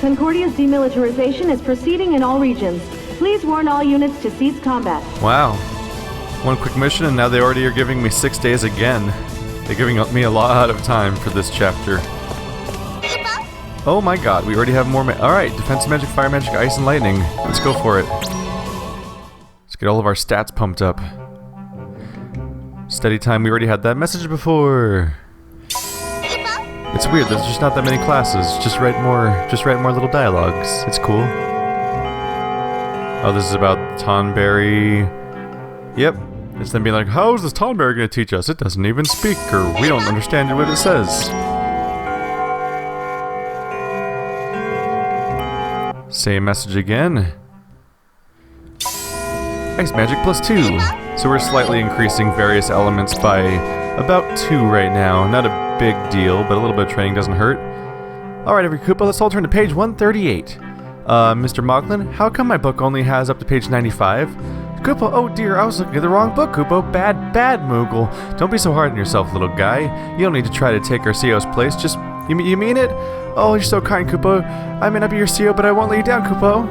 Concordia's demilitarization is proceeding in all regions. Please warn all units to cease combat. Wow. One quick mission and now they already are giving me 6 days again. They're giving me a lot of time for this chapter. Oh my god, we already have more Alright, defense magic, fire magic, ice and lightning. Let's go for it. Let's get all of our stats pumped up. Steady time, we already had that message before. It's weird, there's just not that many classes. Just write more little dialogues. It's cool. Oh, this is about Tonberry. Yep. It's them being like, how is this Tonberry gonna teach us? It doesn't even speak, or we don't understand what it says. Same message again. Ice magic +2. So we're slightly increasing various elements by about 2 right now. Not a big deal, but a little bit of training doesn't hurt. Alright, every Koopa, let's all turn to page 138. Mr. Moglin, how come my book only has up to page 95? Koopa, oh dear, I was looking at the wrong book, Koopa. Bad Moogle. Don't be so hard on yourself, little guy. You don't need to try to take our CEO's place, just... You mean it? Oh, you're so kind, Koopa. I may not be your CEO, but I won't let you down, Koopa.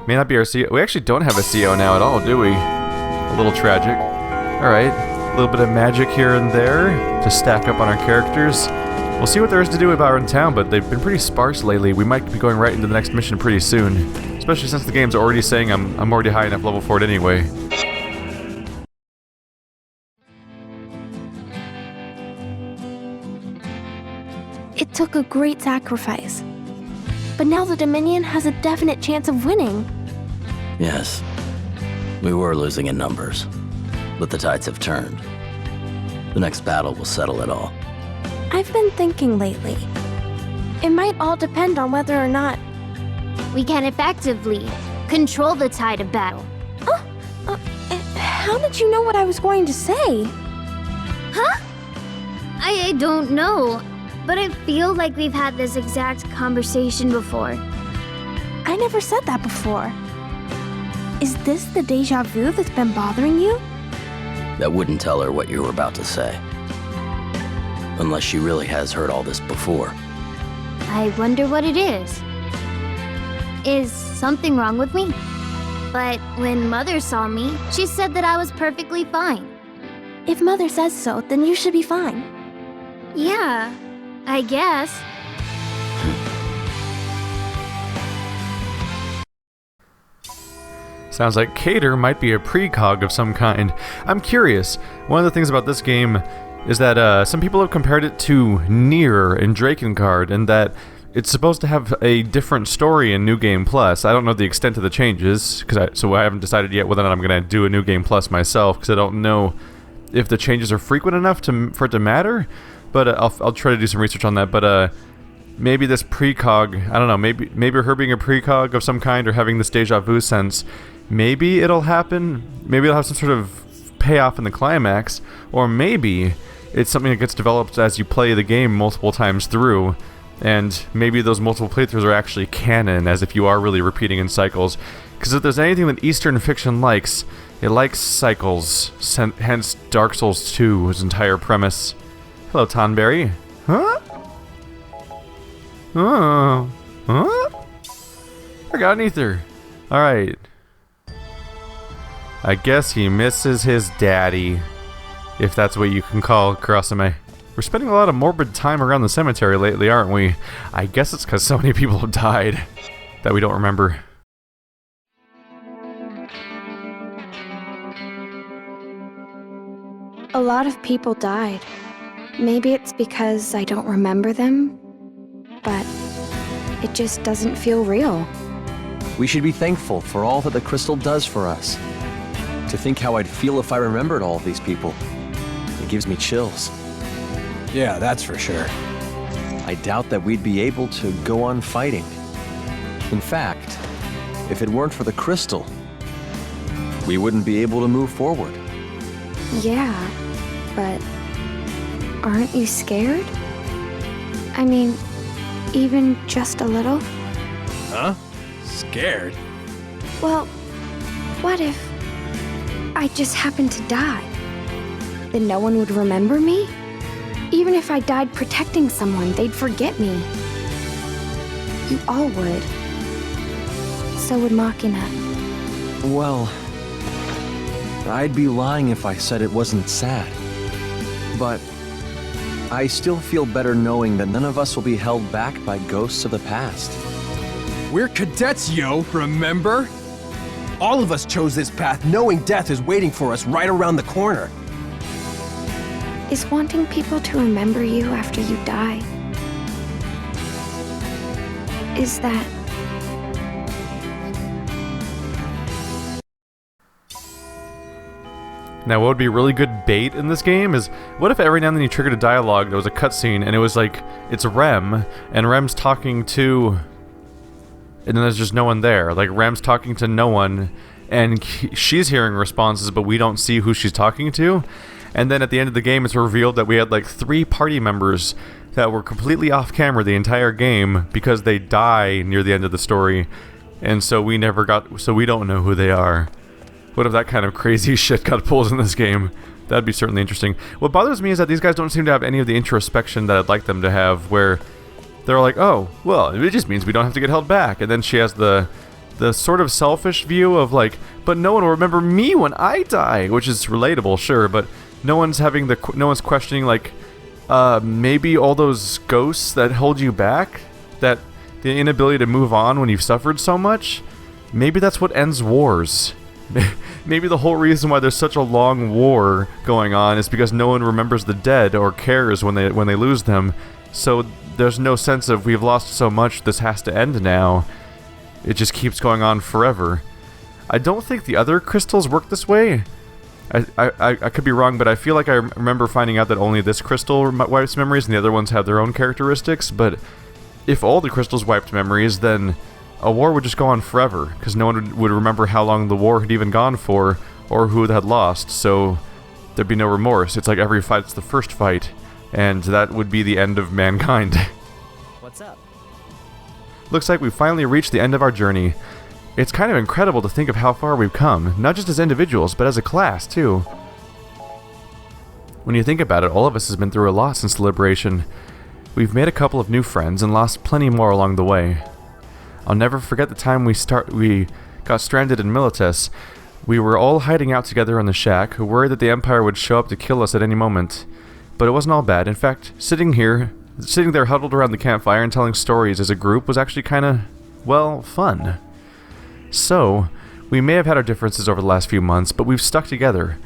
May not be our CEO. We actually don't have a CEO now at all, do we? A little tragic. Alright, a little bit of magic here and there to stack up on our characters. We'll see what there is to do about our town, but they've been pretty sparse lately. We might be going right into the next mission pretty soon. Especially since the game's already saying I'm already high enough level for it anyway. It took a great sacrifice. But now the Dominion has a definite chance of winning. Yes. We were losing in numbers, but the tides have turned. The next battle will settle it all. I've been thinking lately. It might all depend on whether or not we can effectively control the tide of battle. How did you know what I was going to say? Huh? I don't know, but I feel like we've had this exact conversation before. I never said that before. Is this the deja vu that's been bothering you? That wouldn't tell her what you were about to say. Unless she really has heard all this before. I wonder what it is. Is something wrong with me? But when Mother saw me, she said that I was perfectly fine. If Mother says so, then you should be fine. Yeah, I guess. Sounds like Cater might be a precog of some kind. I'm curious. One of the things about this game is that some people have compared it to Nier and Drakengard, and that it's supposed to have a different story in New Game Plus. I don't know the extent of the changes, so I haven't decided yet whether or not I'm going to do a New Game Plus myself, because I don't know if the changes are frequent enough for it to matter. But I'll try to do some research on that. But maybe this precog, I don't know, maybe her being a precog of some kind or having this deja vu sense, maybe it'll happen. Maybe it'll have some sort of payoff in the climax, or maybe it's something that gets developed as you play the game multiple times through, and maybe those multiple playthroughs are actually canon, as if you are really repeating in cycles. Because if there's anything that Eastern fiction likes, it likes cycles, hence Dark Souls 2's entire premise. Hello, Tonberry. Huh? Oh. Huh? I got an ether. Alright. I guess he misses his daddy, if that's what you can call Kurasame. We're spending a lot of morbid time around the cemetery lately, aren't we? I guess it's because so many people have died that we don't remember. A lot of people died. Maybe it's because I don't remember them, but it just doesn't feel real. We should be thankful for all that the crystal does for us. To think how I'd feel if I remembered all of these people. It gives me chills. Yeah, that's for sure. I doubt that we'd be able to go on fighting. In fact, if it weren't for the crystal, we wouldn't be able to move forward. Yeah, but aren't you scared? I mean, even just a little? Huh? Scared? Well, what if I just happened to die? Then no one would remember me? Even if I died protecting someone, they'd forget me. You all would. So would Machina. Well, I'd be lying if I said it wasn't sad. But I still feel better knowing that none of us will be held back by ghosts of the past. We're cadets, yo, remember? All of us chose this path knowing death is waiting for us right around the corner. Is wanting people to remember you after you die? Is that... Now, what would be really good bait in this game is, what if every now and then you triggered a dialogue that was a cutscene, and it was like, it's Rem, and Rem's talking to... and then there's just no one there. Like, Rem's talking to no one, and she's hearing responses, but we don't see who she's talking to. And then at the end of the game, it's revealed that we had like 3 party members that were completely off camera the entire game because they die near the end of the story. And so we never got... so we don't know who they are. What if that kind of crazy shit got pulled in this game? That'd be certainly interesting. What bothers me is that these guys don't seem to have any of the introspection that I'd like them to have, where they're like, oh, well, it just means we don't have to get held back. And then she has the sort of selfish view of like, but no one will remember me when I die, which is relatable, sure, but no one's questioning like, maybe all those ghosts that hold you back, that the inability to move on when you've suffered so much, maybe that's what ends wars. Maybe the whole reason why there's such a long war going on is because no one remembers the dead or cares when they lose them. So there's no sense of, we've lost so much, this has to end now. It just keeps going on forever. I don't think the other crystals work this way. I could be wrong, but I feel like I remember finding out that only this crystal wipes memories and the other ones have their own characteristics, but if all the crystals wiped memories, then a war would just go on forever, because no one would remember how long the war had even gone for, or who had lost, so there'd be no remorse. It's like every fight's the first fight, and that would be the end of mankind. What's up? Looks like we've finally reached the end of our journey. It's kind of incredible to think of how far we've come, not just as individuals, but as a class, too. When you think about it, all of us has been through a lot since the liberation. We've made a couple of new friends and lost plenty more along the way. I'll never forget the time we got stranded in Mythos. We were all hiding out together in the shack, worried that the Empire would show up to kill us at any moment. But it wasn't all bad. In fact, sitting there huddled around the campfire and telling stories as a group was actually kinda, well, fun. So, we may have had our differences over the last few months, but we've stuck together.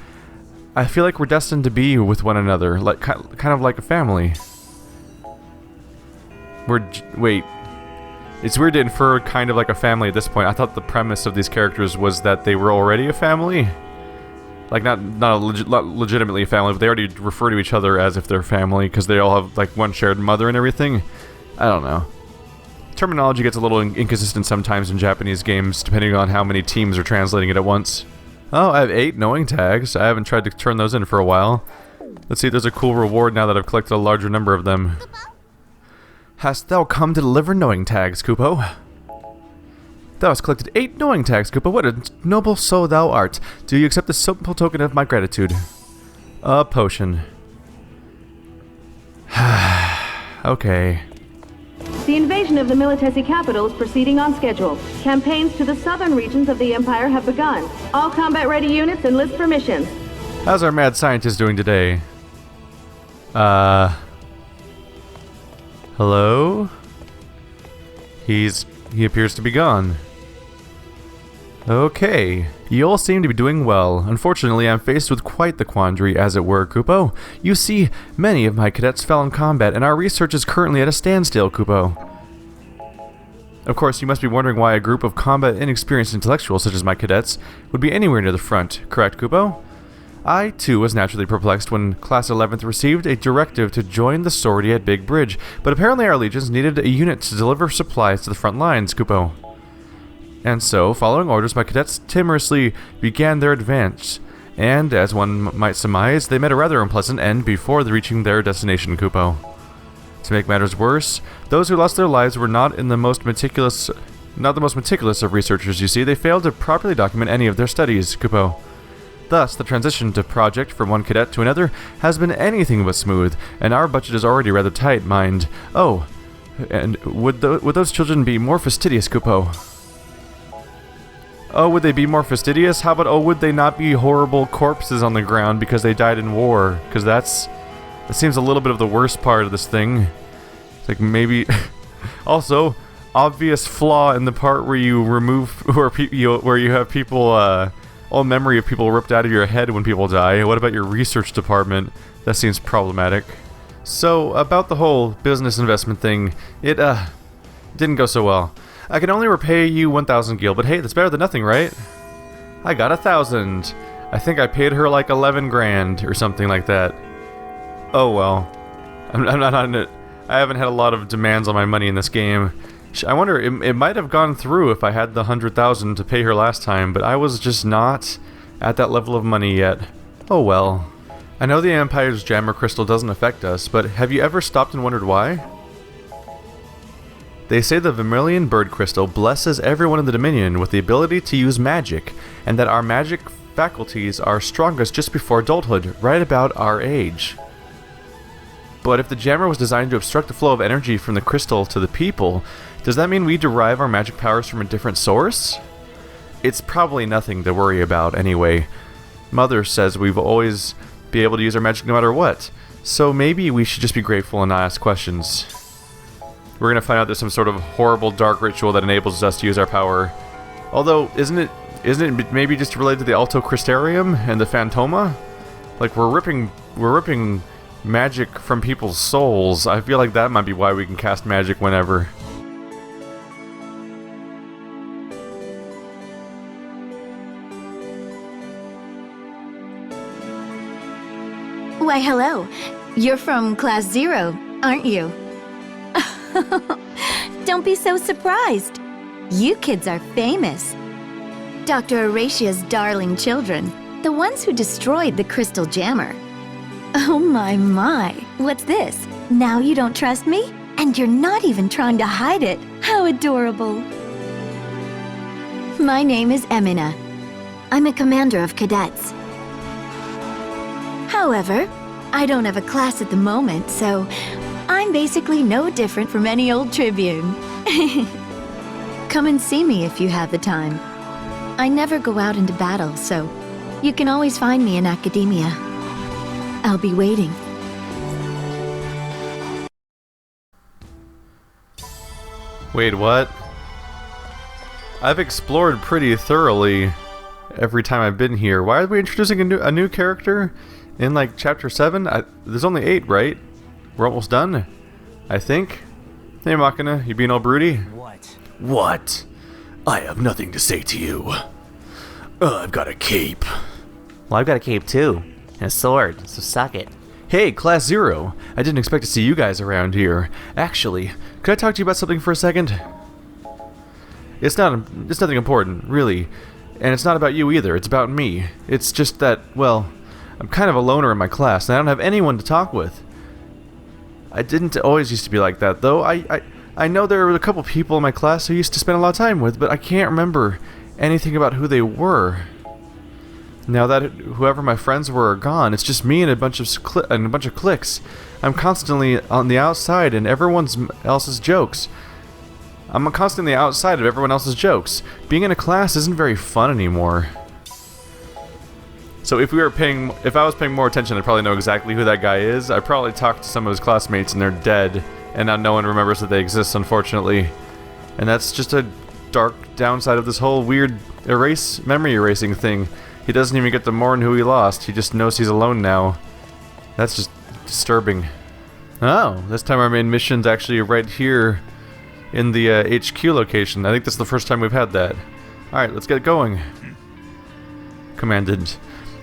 I feel like we're destined to be with one another, like kind of like a family. Wait. It's weird to infer kind of like a family at this point. I thought the premise of these characters was that they were already a family. Like, not legitimately a family, but they already refer to each other as if they're family, because they all have, like, one shared mother and everything. I don't know. Terminology gets a little inconsistent sometimes in Japanese games, depending on how many teams are translating it at once. Oh, I have 8 knowing tags. I haven't tried to turn those in for a while. Let's see if there's a cool reward now that I've collected a larger number of them. Hast thou come to deliver knowing tags, Kupo? Thou hast collected 8 knowing tags, Kupo. What a noble soul thou art. Do you accept this simple token of my gratitude? A potion. Okay. The invasion of the Militesi capital is proceeding on schedule. Campaigns to the southern regions of the Empire have begun. All combat-ready units enlist for missions. How's our mad scientist doing today? Hello? He appears to be gone. Okay. You all seem to be doing well. Unfortunately, I'm faced with quite the quandary, as it were, Kupo. You see, many of my cadets fell in combat, and our research is currently at a standstill, Kupo. Of course, you must be wondering why a group of combat inexperienced intellectuals such as my cadets would be anywhere near the front, correct, Kupo? I, too, was naturally perplexed when Class 11th received a directive to join the sortie at Big Bridge, but apparently our legions needed a unit to deliver supplies to the front lines, Kupo. And so, following orders, my cadets timorously began their advance, and, as one might surmise, they met a rather unpleasant end before reaching their destination, Kupo. To make matters worse, those who lost their lives were not the most meticulous of researchers, you see. They failed to properly document any of their studies, Kupo. Thus, the transition to project from one cadet to another has been anything but smooth, and our budget is already rather tight, mind. Oh, And would those children be more fastidious, Kupo? Oh, would they be more fastidious? How about, oh, would they not be horrible corpses on the ground because they died in war? Because that seems a little bit of the worst part of this thing. It's like maybe... Also, obvious flaw in the part where you remove... where you have people, all memory of people ripped out of your head when people die. What about your research department? That seems problematic. So, about the whole business investment thing, it, didn't go so well. I can only repay you 1,000 gil, but hey, that's better than nothing, right? I got 1,000. I think I paid her like 11 grand or something like that. Oh well. I'm not on it. I haven't had a lot of demands on my money in this game. I wonder, it might have gone through if I had the 100,000 to pay her last time, but I was just not at that level of money yet. Oh well. I know the Empire's Jammer Crystal doesn't affect us, but have you ever stopped and wondered why? They say the Vermilion Bird Crystal blesses everyone in the Dominion with the ability to use magic, and that our magic faculties are strongest just before adulthood, right about our age. But if the jammer was designed to obstruct the flow of energy from the crystal to the people, does that mean we derive our magic powers from a different source? It's probably nothing to worry about anyway. Mother says we've always be able to use our magic no matter what, so maybe we should just be grateful and not ask questions. We're gonna find out there's some sort of horrible dark ritual that enables us to use our power. Although, isn't it maybe just related to the Alto Crystarium and the Phantoma? Like we're ripping magic from people's souls. I feel like that might be why we can cast magic whenever. Why, hello. You're from Class 0, aren't you? Don't be so surprised. You kids are famous. Dr. Auratia's darling children. The ones who destroyed the crystal jammer. Oh my. What's this? Now you don't trust me? And you're not even trying to hide it. How adorable. My name is Emina. I'm a commander of cadets. However, I don't have a class at the moment, so I'm basically no different from any old Tribune. Come and see me if you have the time. I never go out into battle, so you can always find me in academia. I'll be waiting. Wait, what? I've explored pretty thoroughly every time I've been here. Why are we introducing a new character in like chapter 7? There's only 8, right? We're almost done, I think. Hey Machina, you being all broody? What? I have nothing to say to you. I've got a cape. Well, I've got a cape too. And a sword, so suck it. Hey, Class 0. I didn't expect to see you guys around here. Actually, could I talk to you about something for a second? It's nothing important, really. And it's not about you either, it's about me. It's just that, well, I'm kind of a loner in my class, and I don't have anyone to talk with. I didn't always used to be like that, though. I know there were a couple people in my class who used to spend a lot of time with, but I can't remember anything about who they were. Now that whoever my friends were are gone, it's just me and a bunch of cliques. I'm constantly on the outside and everyone else's jokes. I'm constantly outside of everyone else's jokes. Being in a class isn't very fun anymore. So if I was paying more attention, I'd probably know exactly who that guy is. I probably talked to some of his classmates and they're dead, and now no one remembers that they exist, unfortunately. And that's just a dark downside of this whole weird memory erasing thing. He doesn't even get to mourn who he lost, he just knows he's alone now. That's just disturbing. Oh, this time our main mission's actually right here in the HQ location. I think this is the first time we've had that. Alright, let's get going. Commandant.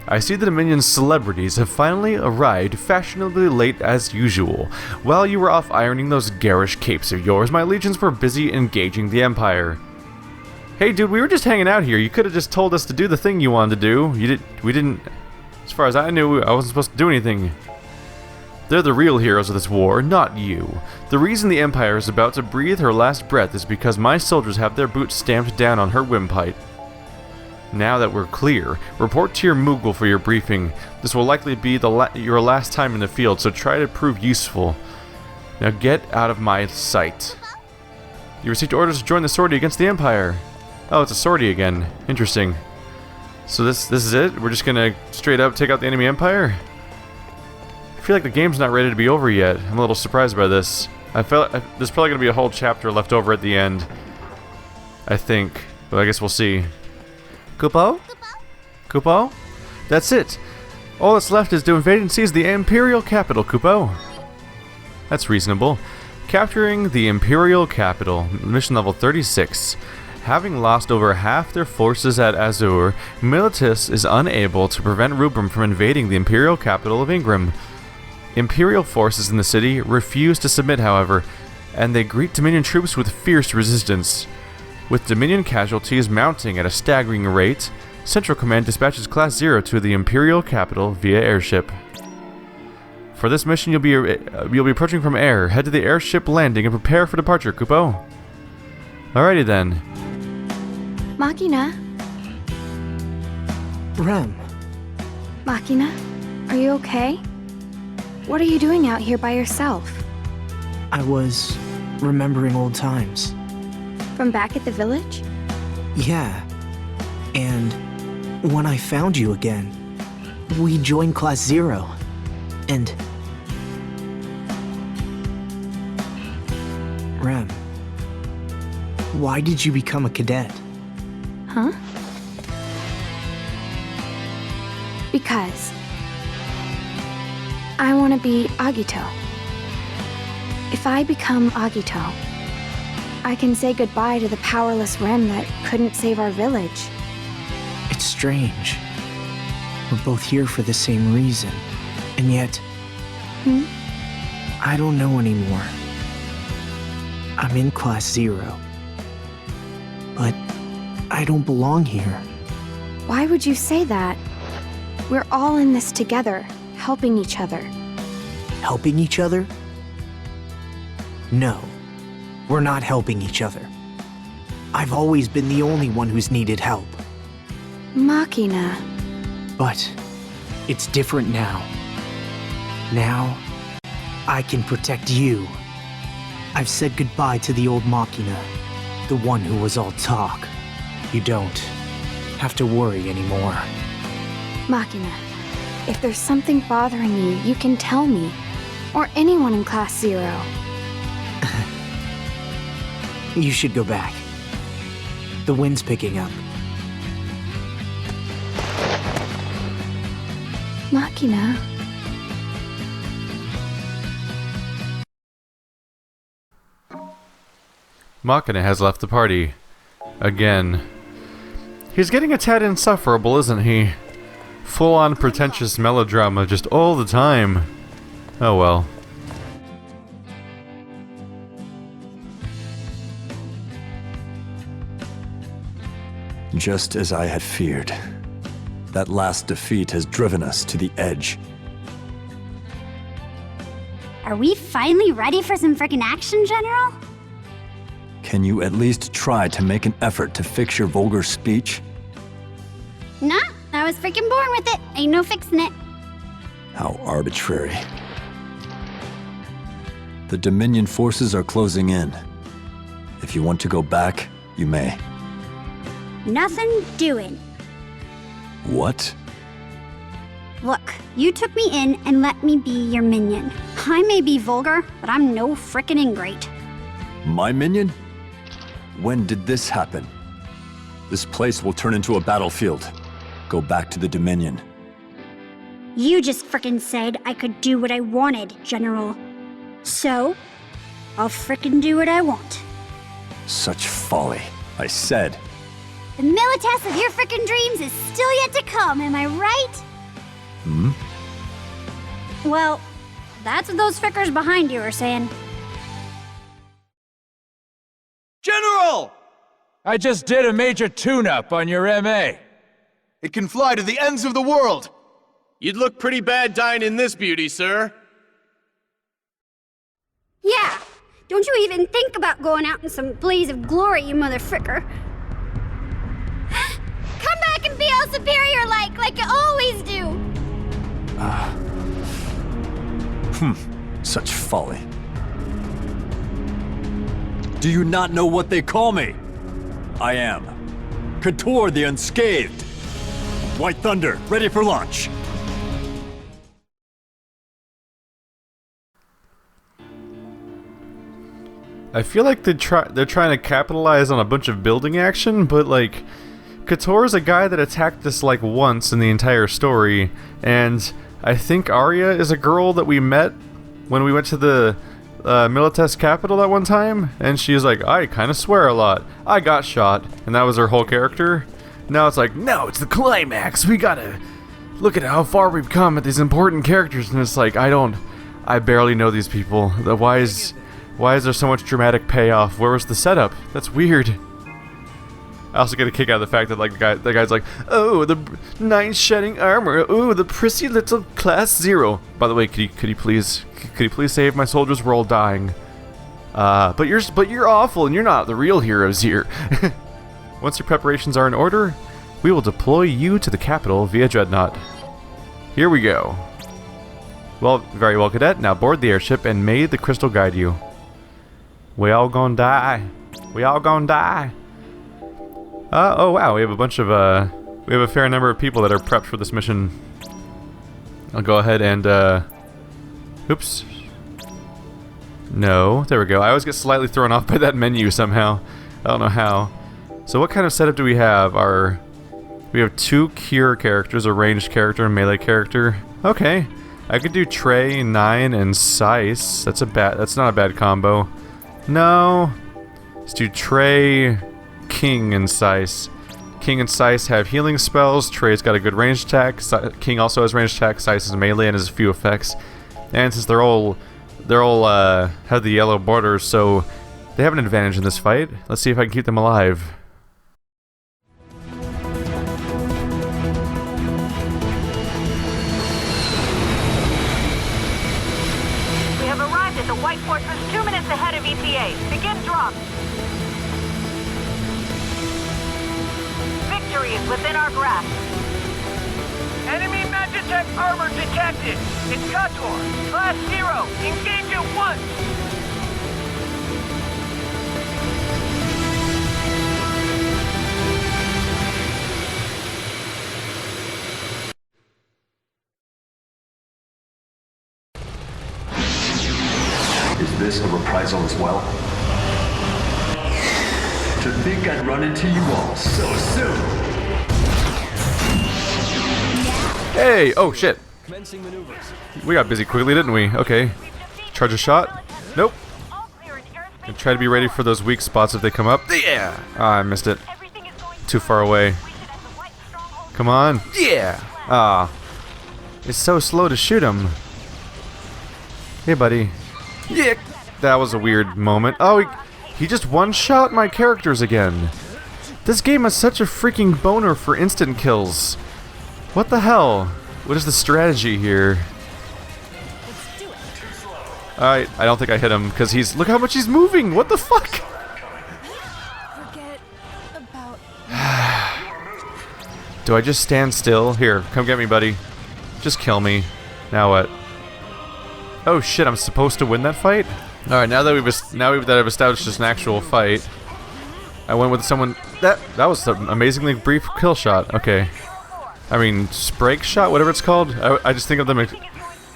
I see the Dominion's celebrities have finally arrived fashionably late as usual. While you were off ironing those garish capes of yours, my legions were busy engaging the Empire. Hey dude, we were just hanging out here. You could have just told us to do the thing you wanted to do. We didn't... As far as I knew, I wasn't supposed to do anything. They're the real heroes of this war, not you. The reason the Empire is about to breathe her last breath is because my soldiers have their boots stamped down on her windpipe. Now that we're clear, report to your Moogle for your briefing. This will likely be your last time in the field, so try to prove useful. Now get out of my sight. You received orders to join the sortie against the Empire. Oh, it's a sortie again. Interesting. So this is it? We're just gonna straight up take out the enemy Empire? I feel like the game's not ready to be over yet. I'm a little surprised by this. There's probably gonna be a whole chapter left over at the end. I think. But I guess we'll see. Kupo? Kupo? That's it. All that's left is to invade and seize the Imperial capital, Kupo. That's reasonable. Capturing the Imperial capital, mission level 36. Having lost over half their forces at Azure, Mythos is unable to prevent Rubrum from invading the Imperial capital of Ingram. Imperial forces in the city refuse to submit, however, and they greet Dominion troops with fierce resistance. With Dominion casualties mounting at a staggering rate, Central Command dispatches Class 0 to the Imperial capital via airship. For this mission, you'll be approaching from air. Head to the airship landing and prepare for departure, Kupo. Alrighty then. Machina? Rem. Machina, are you okay? What are you doing out here by yourself? I was remembering old times. From back at the village? Yeah. And when I found you again, we joined Class 0. And... Rem, why did you become a cadet? Huh? Because I want to be Agito. If I become Agito, I can say goodbye to the powerless Rem that couldn't save our village. It's strange. We're both here for the same reason, and yet... I don't know anymore. I'm in Class 0. But I don't belong here. Why would you say that? We're all in this together, helping each other. Helping each other? No, we're not helping each other. I've always been the only one who's needed help. Machina. But it's different now. Now, I can protect you. I've said goodbye to the old Machina, the one who was all talk. You don't have to worry anymore. Machina, if there's something bothering you, you can tell me. Or anyone in Class 0. You should go back. The wind's picking up. Machina. Machina has left the party. Again. He's getting a tad insufferable, isn't he? Full-on pretentious melodrama just all the time. Oh well. Just as I had feared. That last defeat has driven us to the edge. Are we finally ready for some frickin' action, General? Can you at least try to make an effort to fix your vulgar speech? Nah, I was freaking born with it. Ain't no fixing it. How arbitrary. The Dominion forces are closing in. If you want to go back, you may. Nothing doing. What? Look, you took me in and let me be your minion. I may be vulgar, but I'm no frickin' ingrate. My minion? When did this happen? This place will turn into a battlefield. Go back to the Dominion. You just frickin' said I could do what I wanted, General. So, I'll frickin' do what I want. Such folly. I said. The Militas of your frickin' dreams is still yet to come, am I right? Hmm? Well, that's what those frickers behind you are saying. General! I just did a major tune-up on your MA. It can fly to the ends of the world. You'd look pretty bad dying in this beauty, sir. Yeah, don't you even think about going out in some blaze of glory, you mother fricker. Come back and be all superior like you always do. Such folly. Do you not know what they call me? I am Couture the Unscathed. White Thunder, ready for launch. I feel like they're trying to capitalize on a bunch of building action, but like, Couture's a guy that attacked us like once in the entire story, and I think Arya is a girl that we met when we went to the Milites capital that one time, and she's like, I kind of swear a lot. I got shot, and that was her whole character. Now it's like, no, it's the climax. We gotta look at how far we've come at these important characters, and it's like, I barely know these people. Why is there so much dramatic payoff? Where was the setup? That's weird. I also get a kick out of the fact that like the guy's like, oh, the nice shining armor. Oh, the prissy little class 0. By the way, could you please save my soldiers? We're all dying. But you're awful, and you're not the real heroes here. Once your preparations are in order, we will deploy you to the capital via Dreadnought. Here we go. Well, very well, cadet. Now board the airship and may the crystal guide you. We all gonna die. We all gonna die. Oh wow, we have a bunch of, we have a fair number of people that are prepped for this mission. I'll go ahead and, oops. No, there we go. I always get slightly thrown off by that menu somehow. I don't know how. So what kind of setup do we have? We have 2 cure characters, a ranged character, and a melee character. Okay. I could do Trey, 9, and Sice. That's not a bad combo. No. Let's do Trey, King, and Sice. King and Sice have healing spells. Trey's got a good ranged attack. King also has ranged attack. Sice is melee and has a few effects. And since they're all have the yellow borders, so they have an advantage in this fight. Let's see if I can keep them alive. We have arrived at the White Fortress 2 minutes ahead of ETA. Begin drop. Victory is within our grasp. Enemy Magitech armor detected. It's Couture, class 0. Engage at once. Is this a reprisal as well? To think I'd run into you all so soon! Hey! Oh shit! We got busy quickly, didn't we? Okay. Charge a shot? Nope. And try to be ready for those weak spots if they come up. Yeah! Ah, I missed it. Too far away. Come on. Yeah! Ah. It's so slow to shoot him. Hey, buddy. Yeah! That was a weird moment. Oh, he just one-shot my characters again. This game has such a freaking boner for instant kills. What the hell? What is the strategy here? Alright, I don't think I hit him, because he's... Look how much he's moving! What the fuck? Do I just stand still? Here, come get me, buddy. Just kill me. Now what? Oh shit, I'm supposed to win that fight? Alright, now that I've established just an actual fight, I went with someone... That was an amazingly brief kill shot. Okay. I mean, Sprake shot, whatever it's called. I just think of them...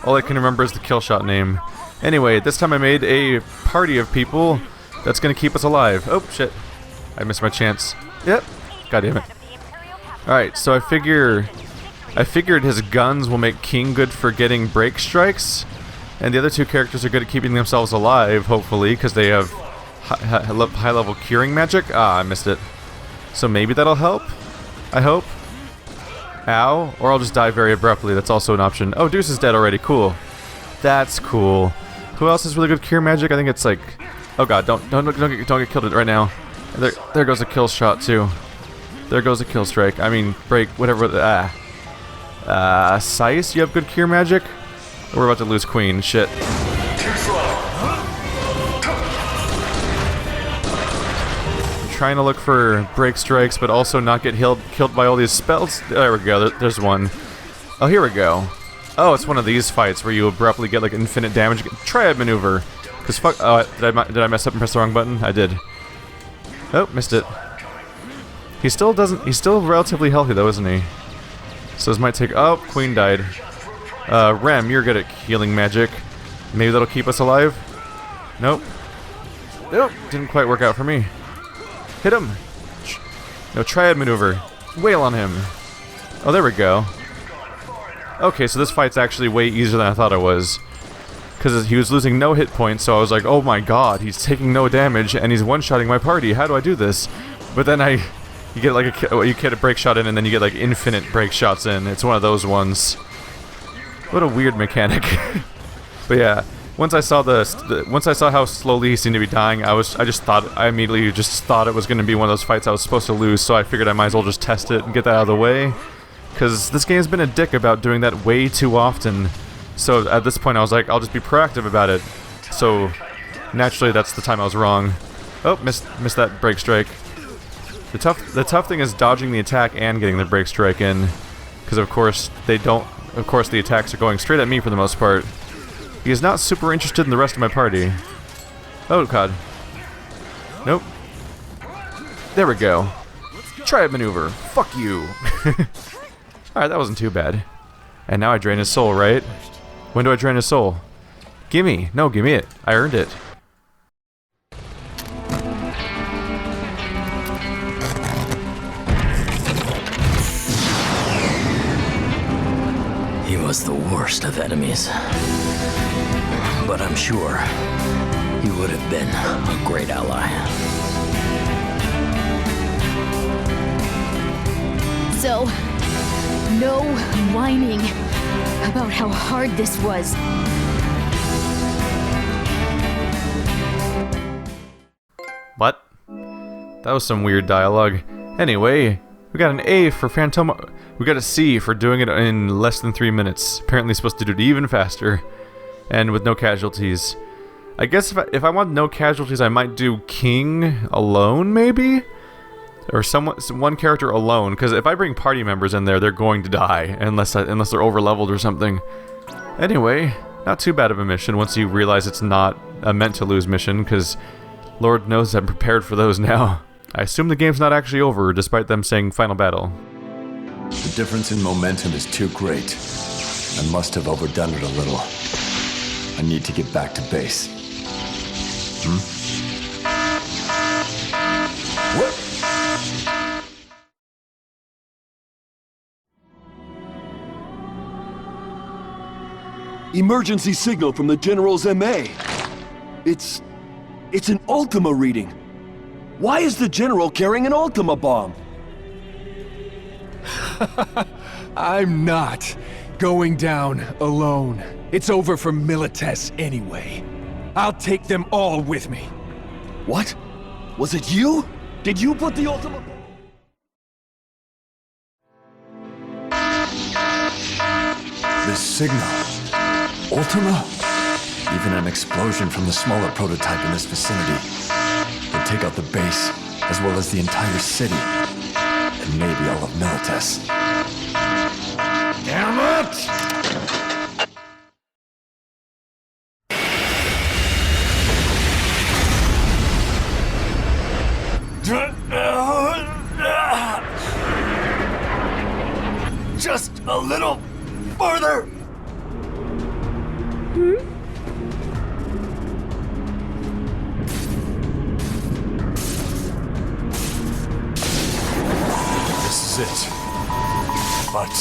All I can remember is the kill shot name. Anyway, this time I made a party of people that's gonna keep us alive. Oh, shit. I missed my chance. Yep. God damn it. Alright, so I figured his guns will make King good for getting break strikes, and the other 2 characters are good at keeping themselves alive, hopefully, because they have high-level curing magic. Ah, I missed it. So maybe that'll help? I hope. Ow. Or I'll just die very abruptly. That's also an option. Oh, Deuce is dead already. Cool. That's cool. Who else has really good cure magic? I think it's like... Oh god, don't get killed right now. There goes a kill shot, too. There goes a kill strike. I mean, break, whatever. Sice, you have good cure magic? We're about to lose Queen. Shit. Trying to look for break strikes, but also not get killed by all these spells. There we go. There's one. Oh, here we go. Oh, it's one of these fights where you abruptly get like infinite damage. Triad maneuver. Cause fuck. Oh, did I mess up and press the wrong button? I did. Oh, missed it. He still doesn't. He's still relatively healthy though, isn't he? So this might take. Oh, Queen died. Rem, you're good at healing magic. Maybe that'll keep us alive. Nope. Nope. Didn't quite work out for me. Hit him. No, triad maneuver. Wail on him. Oh, there we go. Okay, so this fight's actually way easier than I thought it was. Because he was losing no hit points, so I was like, oh my god, he's taking no damage, and he's one-shotting my party. How do I do this? But then you get like you get a break shot in, and then you get like infinite break shots in. It's one of those ones. What a weird mechanic. But yeah, once I saw how slowly he seemed to be dying, I immediately just thought it was going to be one of those fights I was supposed to lose. So I figured I might as well just test it and get that out of the way. Because this game's been a dick about doing that way too often. So at this point I was like, I'll just be proactive about it. So naturally that's the time I was wrong. Oh, missed that break strike. The tough thing is dodging the attack and getting the break strike in. Because of course the attacks are going straight at me for the most part. He is not super interested in the rest of my party. Oh god. Nope. There we go. Triad maneuver. Fuck you. Alright, that wasn't too bad. And now I drain his soul, right? When do I drain his soul? Gimme! No, gimme it. I earned it. He was the worst of enemies. But I'm sure he would have been a great ally. So, no whining about how hard this was. What? That was some weird dialogue. Anyway, we got an A for Phantoma. We got a C for doing it in less than 3 minutes. Apparently supposed to do it even faster. And with no casualties. I guess if I want no casualties, I might do King alone, maybe? Or one character alone, because if I bring party members in there, they're going to die, unless they're over-leveled or something. Anyway, not too bad of a mission once you realize it's not a meant-to-lose mission, because Lord knows I'm prepared for those now. I assume the game's not actually over, despite them saying final battle. The difference in momentum is too great. I must have overdone it a little. I need to get back to base. What? Emergency signal from the General's MA. It's an Ultima reading. Why is the General carrying an Ultima bomb? I'm not going down alone. It's over for Milites anyway. I'll take them all with me. What? Was it you? Did you put the Ultima bomb? This signal. Ultima? Even an explosion from the smaller prototype in this vicinity would take out the base, as well as the entire city. And maybe all of Milites. Damn it! Just a little farther! This is it. But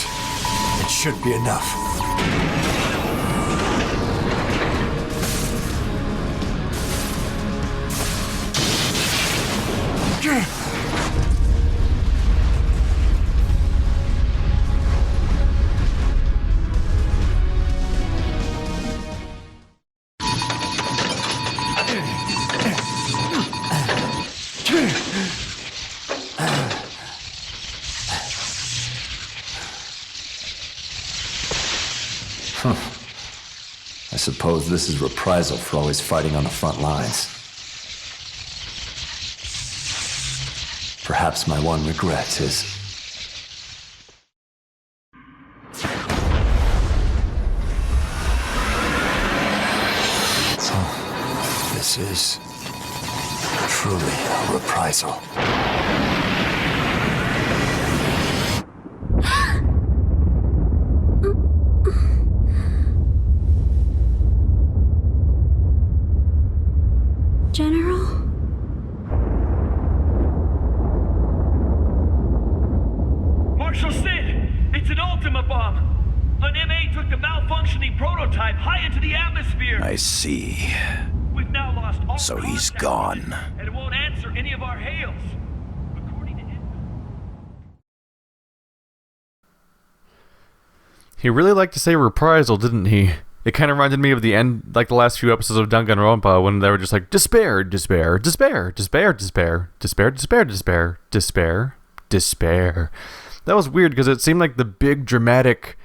it should be enough. I suppose this is reprisal for always fighting on the front lines. Perhaps my one regret is... This is truly a reprisal. General? Marshal Sid! It's an Ultima bomb! An MA took the malfunctioning prototype high into the atmosphere! I see. We've now lost all So he's contact, gone. and it won't answer any of our hails. He really liked to say reprisal, didn't he? It kind of reminded me of the end, like the last few episodes of Danganronpa, when they were just like, despair, despair, despair, despair, despair, despair, despair, despair, despair, despair. That was weird because it seemed like the big dramatic,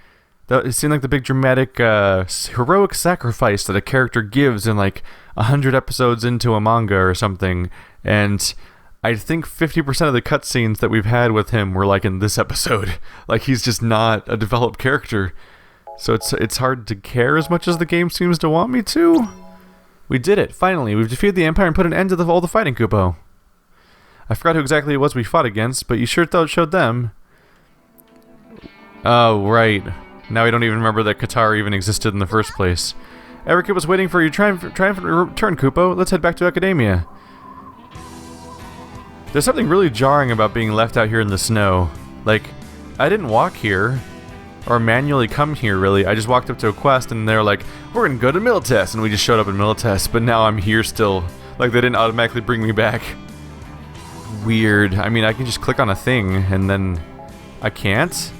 heroic sacrifice that a character gives in like 100 episodes into a manga or something. And I think 50% of the cutscenes that we've had with him were like in this episode. Like he's just not a developed character. So it's hard to care as much as the game seems to want me to. We did it, finally. We've defeated the Empire and put an end to all the fighting, Kupo. I forgot who exactly it was we fought against, but you sure showed them. Oh, right. Now we don't even remember that Qatar even existed in the first place. Erica was waiting for your triumphant return, Kupo. Let's head back to Academia. There's something really jarring about being left out here in the snow. Like, I didn't walk here. Or manually come here, really. I just walked up to a quest and they're like, we're gonna go to Milites, and we just showed up in Milites, but now I'm here still. Like, they didn't automatically bring me back. Weird. I mean, I can just click on a thing, and then... I can't?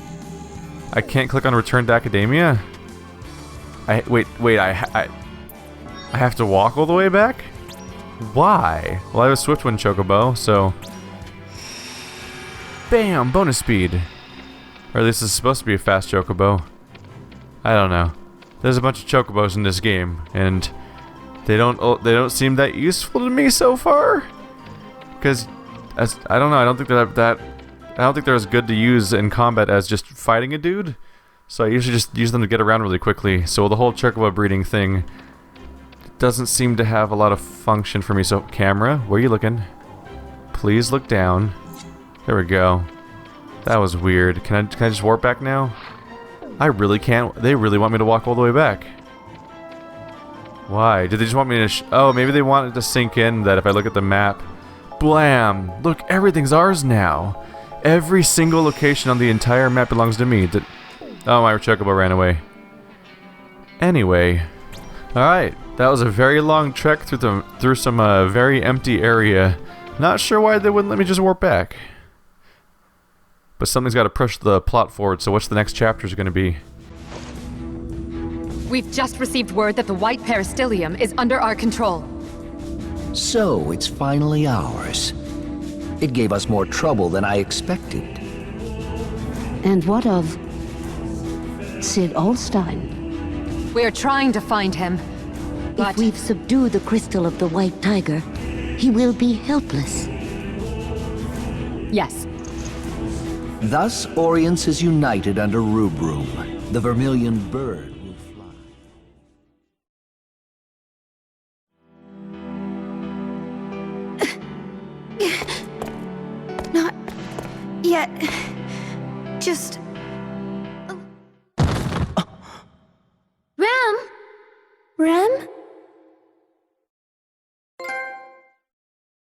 I can't click on Return to Academia? Wait, I have to walk all the way back? Why? Well, I have a Swiftwind Chocobo, so... Bam! Bonus speed! Or at least it's supposed to be a fast chocobo. I don't know. There's a bunch of chocobos in this game, and they don't seem that useful to me so far. Because I don't know. I don't think they're as good to use in combat as just fighting a dude. So I usually just use them to get around really quickly. So the whole chocobo breeding thing doesn't seem to have a lot of function for me. So camera, where are you looking? Please look down. There we go. That was weird. Can I just warp back now? I really can't. They really want me to walk all the way back. Why? Did they just want me to oh, maybe they wanted to sink in that if I look at the map. Blam! Look, everything's ours now. Every single location on the entire map belongs to me. Oh, my chocobo ran away. Anyway. Alright. That was a very long trek through some very empty area. Not sure why they wouldn't let me just warp back. But something's got to push the plot forward, so what's the next chapter going to be? We've just received word that the White Peristyllium is under our control. So, it's finally ours. It gave us more trouble than I expected. And what of Sid Alstein? We're trying to find him, but... If we've subdued the crystal of the White Tiger, he will be helpless. Yes. Thus, Orience is united under Rubrum. The Vermilion Bird will Not yet. Just